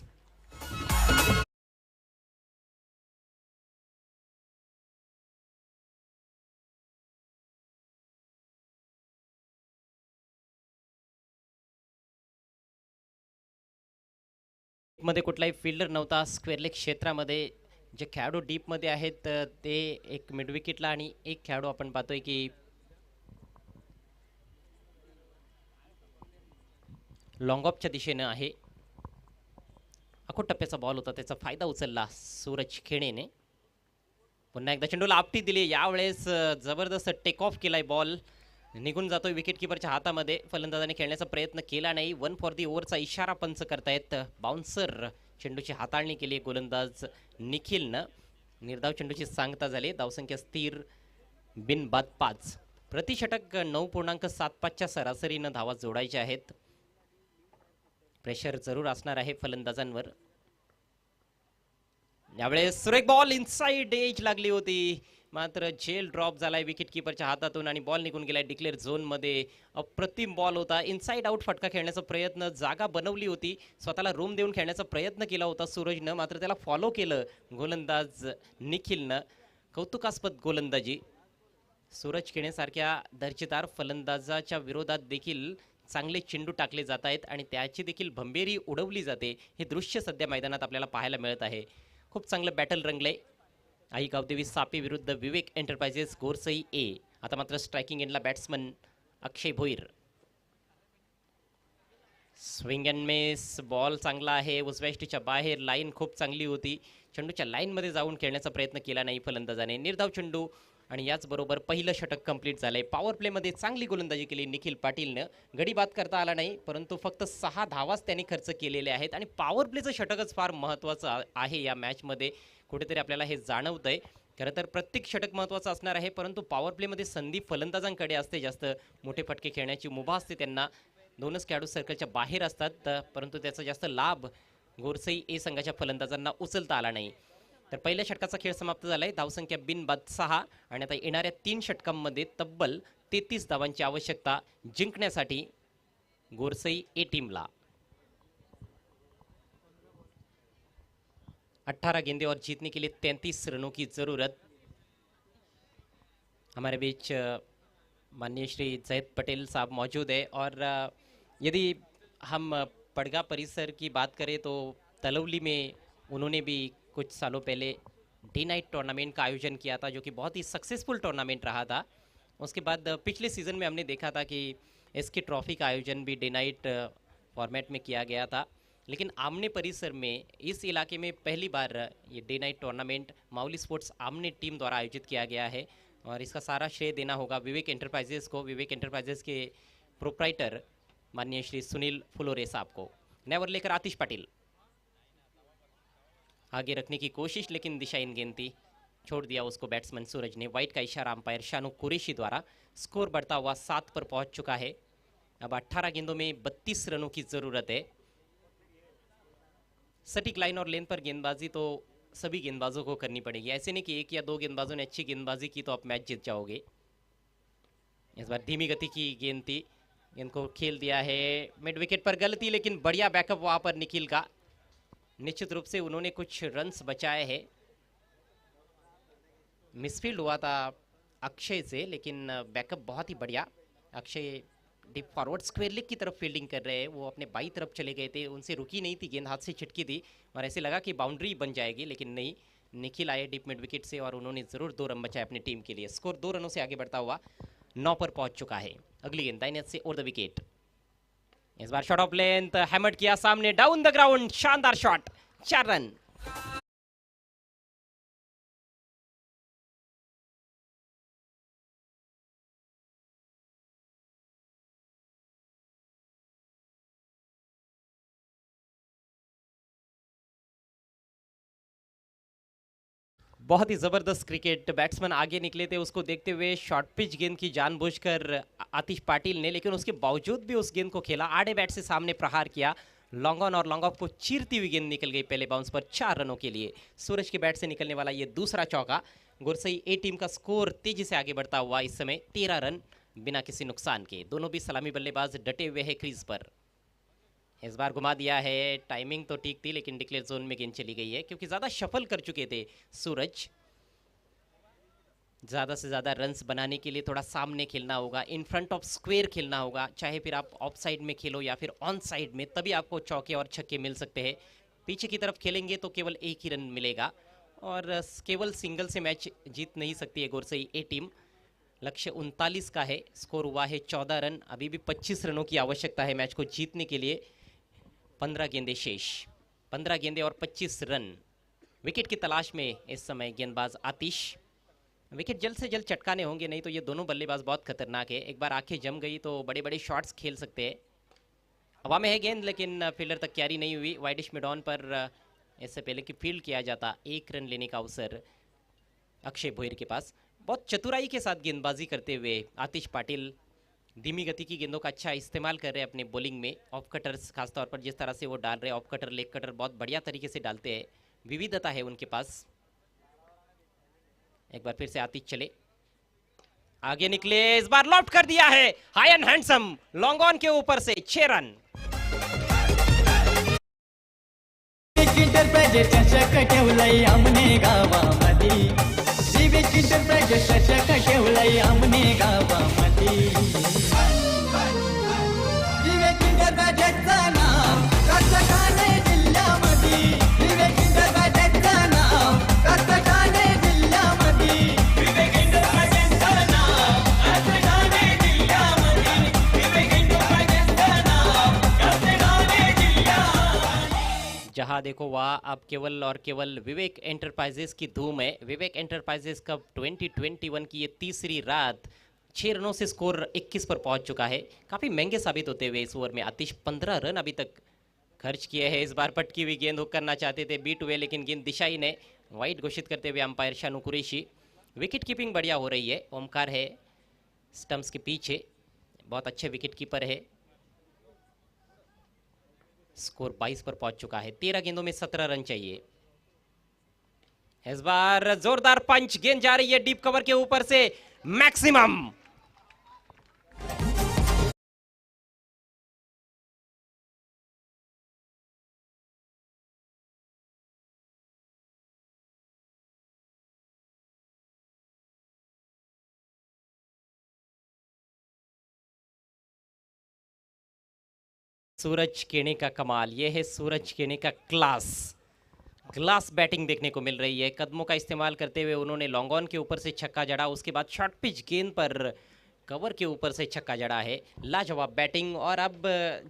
मध्ये कुठलाही फिल्डर नव्हता स्क्वेअर लेग क्षेत्रामध्ये. जे खेळाडू डीपमध्ये आहेत ते एक मिड विकेटला आणि एक खेळाडू आपण पाहतोय की लॉंग ऑफच्या दिशेनं आहे. अखोट टप्प्याचा बॉल होता, त्याचा फायदा उचलला सूरज खेणेने. पुन्हा एकदा चेंडूला आपटी दिली. यावेळेस जबरदस्त टेक ऑफ केलाय, बॉल निघून जातोय विकेट किपरच्या हातामध्ये. फलंदाजाने खेळण्याचा प्रयत्न केला नाही. 1 फॉर दी ओव्हरचा इशारा पंच करतायत. बाउन्सर चेंडूची हाताळणी केली गोलंदाज निखिलनं. निर्धाव चेंडूची सांगता झाली. धावसंख्या स्थिर, बिनबाद 5. प्रतिषटक 9.75च्या सरासरीनं धावा जोडायच्या आहेत. प्रेशर जरूर असणार आहे फलंदाजांवर. यावेळेस सुरेख बॉल इनसाइड एज लागली होती, मात्र झेल ड्रॉप झालाय विकेट किपरच्या हातातून आणि बॉल निघून गेलाय डिक्लेअर झोनमध्ये. अप्रतिम बॉल होता. इनसाइड आउट फटका खेळण्याचा प्रयत्न, जागा बनवली होती, स्वतःला रूम देऊन खेळण्याचा प्रयत्न केला होता सूरजनं, मात्र त्याला फॉलो केलं गोलंदाज निखिलनं. कौतुकास्पद गोलंदाजी. सूरज खेळण्यासारख्या दर्जेदार फलंदाजाच्या विरोधात देखील चांगले चेंडू टाकले जात आहेत आणि त्याची देखील भंबेरी उडवली जाते. हे दृश्य सध्या मैदानात आपल्याला पाहायला मिळत आहे. खूप चांगलं बॅटल रंगलंय. आई गावदेवी सापे विरुद्ध विवेक एंटरप्राइजेस गोरसई ए. आता मात्र स्ट्रायकिंग एंडला batsman Akshay Bhoir. Swing and miss. Ball चांगला आहे. उजव्या यष्टीच्या बाहेर. लाईन खूप चांगली होती. चेंडूच्या लाईनमध्ये जाऊन खेळण्याचा प्रयत्न केला नाही फलंदाजाने. निर्धाव चेंडू आणि याचबरोबर पहिलं षटक कंप्लीट झालंय. पॉवर प्लेमध्ये चांगली गोलंदाजी केली निखिल पाटीलनं. गडी बाद करता आला नाही, परंतु फक्त 6 धावाच त्यांनी खर्च केलेले आहेत आणि पॉवर प्लेचं षटकच फार महत्त्वाचं आहे या मॅचमध्ये. कुठेतरी आपल्याला हे जाणवतंय. खरं तर प्रत्येक षटक महत्त्वाचं असणार आहे, परंतु पॉवर प्लेमध्ये संधी फलंदाजांकडे असते. जास्त मोठे फटके खेळण्याची मुभा असते त्यांना. 2च खेळाडू सर्कलच्या बाहेर असतात, परंतु त्याचा जास्त लाभ गोरसई ए संघाच्या फलंदाजांना उचलता आला नाही. तर पहिल्या षटकाचा खेळ समाप्त झालाय. धावसंख्या बिनबाद 6 आणि आता येणाऱ्या 3 षटकांमध्ये तब्बल 33 धावांची आवश्यकता जिंकण्यासाठी गोरसई ए टीमला. 18 गेंदे और जीतने के लिए 33 रनों की जरूरत. हमारे बीच माननीय श्री जैद पटेल साहब मौजूद है और यदि हम पड़गा परिसर की बात करें तो तलवली में उन्होंने भी कुछ सालों पहले डे नाइट टूर्नामेंट का आयोजन किया था, जो कि बहुत ही सक्सेसफुल टूर्नामेंट रहा था. उसके बाद पिछले सीज़न में हमने देखा था कि एसके ट्रॉफी का आयोजन भी डे नाइट फॉर्मेट में किया गया था. लेकिन आमने परिसर में इस इलाके में पहली बार ये डे नाइट टूर्नामेंट माउली स्पोर्ट्स आमने टीम द्वारा आयोजित किया गया है और इसका सारा श्रेय देना होगा विवेक एंटरप्राइजेस को. विवेक एंटरप्राइजेस के प्रोप्राइटर माननीय श्री सुनील फुलोरे साहब को. नेवर लेकर आतिश पाटिल आगे रखने की कोशिश, लेकिन दिशाहीन गेंद थी, छोड़ दिया उसको बैट्समैन सूरज ने. वाइट का इशारा अंपायर शानू कुरैशी द्वारा. स्कोर बढ़ता हुआ 7 पर पहुंच चुका है. अब 18 गेंदों में 32 रनों की जरूरत है. सटीक लाइन और लेंथ पर गेंदबाजी तो सभी गेंदबाजों को करनी पड़ेगी. ऐसे नहीं कि 1 या 2 गेंदबाजों ने अच्छी गेंदबाजी की तो आप मैच जीत जाओगे. इस बार धीमी गति की गेंद थी, गेंद को खेल दिया है मिड विकेट पर. गलती, लेकिन बढ़िया बैकअप वहां पर निखिल का. निश्चित रूप से उन्होंने कुछ रन्स बचाए हैं. मिसफील्ड हुआ था अक्षय से, लेकिन बैकअप बहुत ही बढ़िया. अक्षय डीप फॉरवर्ड स्क्वायर लेग की तरफ फील्डिंग कर रहे हैं. वो अपने बाई तरफ चले गए थे, उनसे रुकी नहीं थी, गेंद हाथ से छिटकी थी और ऐसे लगा कि बाउंड्री बन जाएगी, लेकिन नहीं. निखिल आए डीप मिड विकेट से और उन्होंने ज़रूर 2 रन बचाए अपनी टीम के लिए. स्कोर 2 रनों से आगे बढ़ता हुआ 9 पर पहुंच चुका है. अगली गेंद दाहिने से ओवर द विकेट. इस बार शॉट ऑफ लेंथ हैमर किया सामने, डाउन द ग्राउंड. शानदार शॉट, 4 रन. बहुत ही ज़बरदस्त क्रिकेट. बैट्समैन आगे निकले थे, उसको देखते हुए शॉर्ट पिच गेंद की जानबूझकर आतिश पाटिल ने, लेकिन उसके बावजूद भी उस गेंद को खेला. आड़े बैट से सामने प्रहार किया. लॉन्ग ऑन और लॉन्ग ऑफ को चीरती हुई गेंद निकल गई पहले बाउंस पर. 4 रनों के लिए सूरज के बैट से निकलने वाला ये दूसरा चौका. गोरसई ए टीम का स्कोर तेजी से आगे बढ़ता हुआ इस समय 13 रन बिना किसी नुकसान के. दोनों भी सलामी बल्लेबाज डटे हुए हैं क्रीज पर. इस बार घुमा दिया है. टाइमिंग तो ठीक थी, लेकिन डिक्लेयर जोन में गेंद चली गई है क्योंकि ज़्यादा शफल कर चुके थे सूरज. ज़्यादा से ज़्यादा रन्स बनाने के लिए थोड़ा सामने खेलना होगा, इन फ्रंट ऑफ स्क्वायर खेलना होगा. चाहे फिर आप ऑफ साइड में खेलो या फिर ऑन साइड में, तभी आपको चौके और छक्के मिल सकते हैं. पीछे की तरफ खेलेंगे तो केवल 1 ही रन मिलेगा और केवल सिंगल से मैच जीत नहीं सकती है गोरसई ए टीम. लक्ष्य 39 का है. स्कोर हुआ है 14 रन. अभी भी 25 रनों की आवश्यकता है मैच को जीतने के लिए. 15 गेंदे शेष. 15 गेंदे और 25 रन. विकेट की तलाश में इस समय गेंदबाज आतिश. विकेट जल्द से जल्द चटकाने होंगे, नहीं तो ये दोनों बल्लेबाज बहुत खतरनाक है. एक बार आंखें जम गई तो बड़े बड़े शॉट्स खेल सकते हैं. हवा में है गेंद, लेकिन फील्डर तक कैरी नहीं हुई. वाइडिश मिड ऑन पर इससे पहले कि फील्ड किया जाता 1 रन लेने का अवसर अक्षय भोईर के पास. बहुत चतुराई के साथ गेंदबाजी करते हुए आतिश पाटिल धीमी गति की गेंदों का अच्छा इस्तेमाल कर रहे हैं अपने बॉलिंग में. ऑफ कटर्स खासतौर पर जिस तरह से वो डाल रहे हैं, ऑफ कटर लेग कटर बहुत बढ़िया तरीके से डालते हैं. विविधता है उनके पास. एक बार फिर से आतिश चले, आगे निकले. इस बार लॉफ्ट कर दिया है. हाई एंड हैंडसम लॉन्ग ऑन के ऊपर से 6 रन. एंटरप्राइजेस चषक ठेवलाय आमने गावामध्ये. विवेक एंटरप्राइजेस चषक ठेवलाय आमने गावामध्ये. विवेक एंटरप्राइजेसचं नाव ठाणे जिल्ह्यामध्ये. विवेक एंटरप्राइजेसचं नाव ठाणे जिल्ह्यामध्ये. विवेक एंटरप्राइजेसचं नाव ठाणे जिल्ह्यामध्ये. विवेक एंटरप्राइजेसचं नाव ठाणे रहा, देखो वाह, अब केवल और केवल विवेक एंटरप्राइजेस की धूम है। विवेक एंटरप्राइजेस कब 2021 की ये तीसरी रात 6 रनों से स्कोर 21 पर पहुंच चुका है। काफी महंगे साबित होते हुए इस ओवर में आतिश 15 रन अभी तक खर्च किए हैं। इस बार पटकी हुई गेंद हुक करना चाहते थे, बीट हुए, लेकिन गेंद दिशाई ने वाइड घोषित करते हुए umpire Shanu Qureshi. Wicket keeping बढ़िया हो रही है, ओमकार है स्टंप्स के पीछे, बहुत अच्छे विकेट कीपर है। स्कोर 22 पर पहुंच चुका है, 13 गेंदों में 17 रन चाहिए। इस बार जोरदार पंच, गेंद जा रही है डीप कवर के ऊपर से, मैक्सिमम। सूरज केने का कमाल, ये है सूरज केने का क्लास बैटिंग देखने को मिल रही है। कदमों का इस्तेमाल करते हुए उन्होंने लॉन्ग ऑन के ऊपर से छक्का जड़ा, उसके बाद शॉर्ट पिच गेंद पर कवर के ऊपर से छक्का जड़ा है। लाजवाब बैटिंग, और अब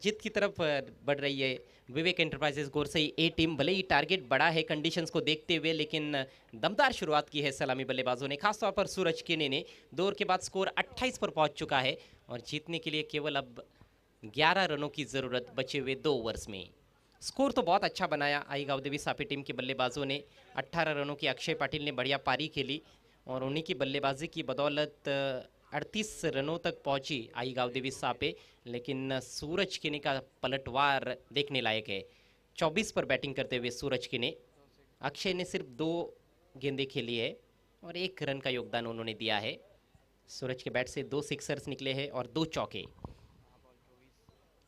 जीत की तरफ बढ़ रही है विवेक एंटरप्राइजेस गोरसई ए टीम। भले ही टारगेट बड़ा है कंडीशंस को देखते हुए, लेकिन दमदार शुरुआत की है सलामी बल्लेबाजों ने, खासतौर पर सूरज केने ने। 2 ओवर के बाद स्कोर 28 पर पहुंच चुका है और जीतने के लिए केवल अब 11 रनों की जरूरत बचे हुए 2 ओवर्स में। स्कोर तो बहुत अच्छा बनाया आई गावदेवी सापे टीम के बल्लेबाजों ने। 18 रनों की अक्षय पाटिल ने बढ़िया पारी खेली और उन्हीं की बल्लेबाजी की बदौलत 38 रनों तक पहुंची आई गावदेवी सापे। लेकिन सूरज किने का पलटवार देखने लायक है। 24 पर बैटिंग करते हुए सूरज किने, अक्षय ने सिर्फ 2 गेंदें खेली है और 1 रन का योगदान उन्होंने दिया है। सूरज के बैट से 2 सिक्सर्स निकले हैं और 2 चौके।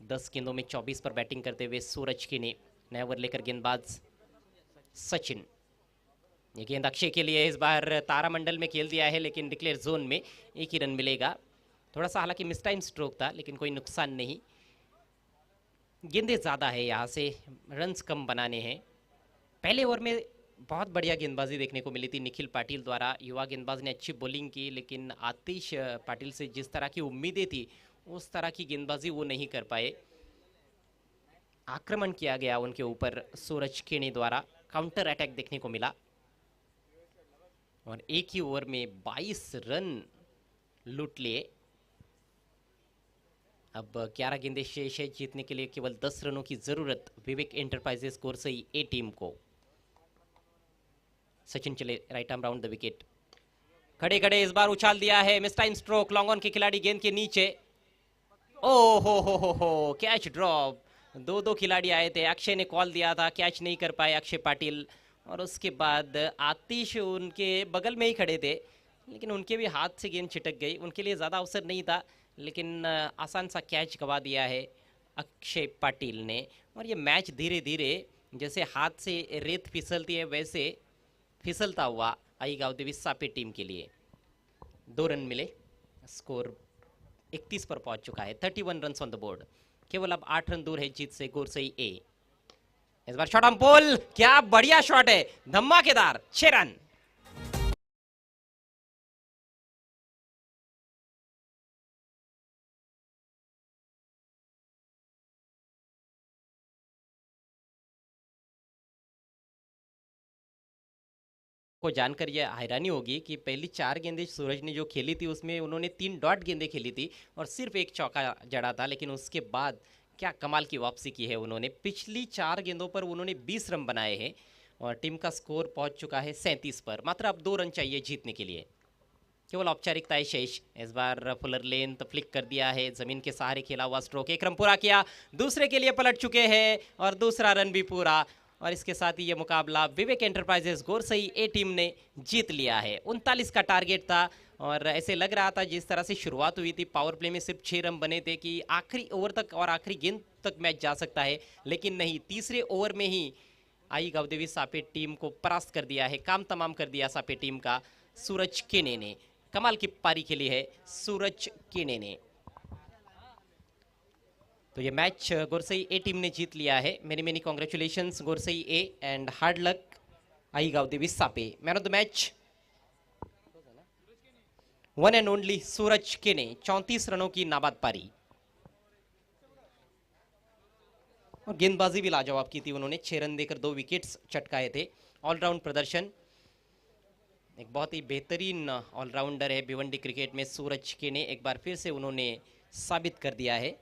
10 गेंदों में 24 पर बैटिंग करते हुए सूरज किने। नया ओवर लेकर गेंदबाज सचिन, ये गेंद अक्षय के लिए इस बार तारामंडल में खेल दिया है, लेकिन डिक्लेयर जोन में 1 ही रन मिलेगा। थोड़ा सा हालांकि मिस टाइम स्ट्रोक था, लेकिन कोई नुकसान नहीं। गेंदें ज़्यादा है, यहाँ से रन्स कम बनाने हैं। पहले ओवर में बहुत बढ़िया गेंदबाजी देखने को मिली थी निखिल पाटिल द्वारा। युवा गेंदबाज ने अच्छी बॉलिंग की, लेकिन आतिश पाटिल से जिस तरह की उम्मीदें थी उस तरह की गेंदबाजी वो नहीं कर पाए। आक्रमण किया गया उनके ऊपर सूरज केने द्वारा, काउंटर अटैक देखने को मिला और एक ही ओवर में 22 रन लूट लिए। अब 11 गेंदें शेष है, जीतने के लिए केवल 10 रनों की जरूरत विवेक एंटरप्राइजेस गोरसई ए टीम को। सचिन चले right arm round the wicket, खड़े खड़े इस बार उछाल दिया है, miss time stroke, long on के खिलाड़ी गेंद के नीचे। ओ हो, कैच ड्रॉप। 2 खिलाड़ी आए थे, अक्षय ने कॉल दिया था, कैच नहीं कर पाए अक्षय पाटिल, और उसके बाद आतिश उनके बगल में ही खड़े थे, लेकिन उनके भी हाथ से गेंद छिटक गई। उनके लिए ज़्यादा अवसर नहीं था, लेकिन आसान सा कैच गवा दिया है अक्षय पाटिल ने। और ये मैच धीरे धीरे जैसे हाथ से रेत फिसलती है वैसे फिसलता हुआ आई गावदेवी सापे टीम के लिए। 2 रन मिले, स्कोर 31 पर पहुंच चुका है। 31 रन ऑन द बोर्ड, केवल अब 8 रन दूर है जीत से गोरसई ए। इस बार शॉट ऑन पोल, क्या बढ़िया शॉट है, धमाकेदार, 6 रन। को जानकर यह हैरानी होगी कि पहली 4 गेंदें सूरज ने जो खेली थी उसमें उन्होंने 3 डॉट गेंदें खेली थी और सिर्फ 1 चौका जड़ा था, लेकिन उसके बाद क्या कमाल की वापसी की है उन्होंने। पिछली 4 गेंदों पर उन्होंने 20 रन बनाए हैं और टीम का स्कोर पहुंच चुका है 37 पर। मात्र अब 2 रन चाहिए जीतने के लिए, केवल औपचारिकताएं शेष। इस बार फुलर लेंथ फ्लिक कर दिया है, जमीन के सहारे खेला हुआ स्ट्रोक, 1 रन पूरा किया, दूसरे के लिए पलट चुके हैं और दूसरा रन भी पूरा। और इसके साथ ही ये मुकाबला विवेक एंटरप्राइजेस गोरसई ए टीम ने जीत लिया है। 39 का टारगेट था और ऐसे लग रहा था जिस तरह से शुरुआत हुई थी, पावर प्ले में सिर्फ 6 रन बने थे, कि आखिरी ओवर तक और आखिरी गेंद तक मैच जा सकता है, लेकिन नहीं, तीसरे ओवर में ही आई गावदेवी सापे टीम को परास्त कर दिया है, काम तमाम कर दिया सापे टीम का सूरज केने ने। कमाल की पारी खेली है सूरज केने ने। तो ये मैच गोरसई ए टीम ने जीत लिया है। Many congratulations Gorsai A and hard luck Aai Gavdevi Sape. Man of the match one and only Suraj Kene, 34 रनों की नाबाद पारी। और गेंदबाजी भी लाजवाब की थी उन्होंने, 6 रन देकर 2 विकेट्स चटकाए थे। ऑलराउंड प्रदर्शन, एक बहुत ही बेहतरीन ऑलराउंडर है भिवंडी क्रिकेट में सूरज केने, एक बार फिर से उन्होंने साबित कर दिया है।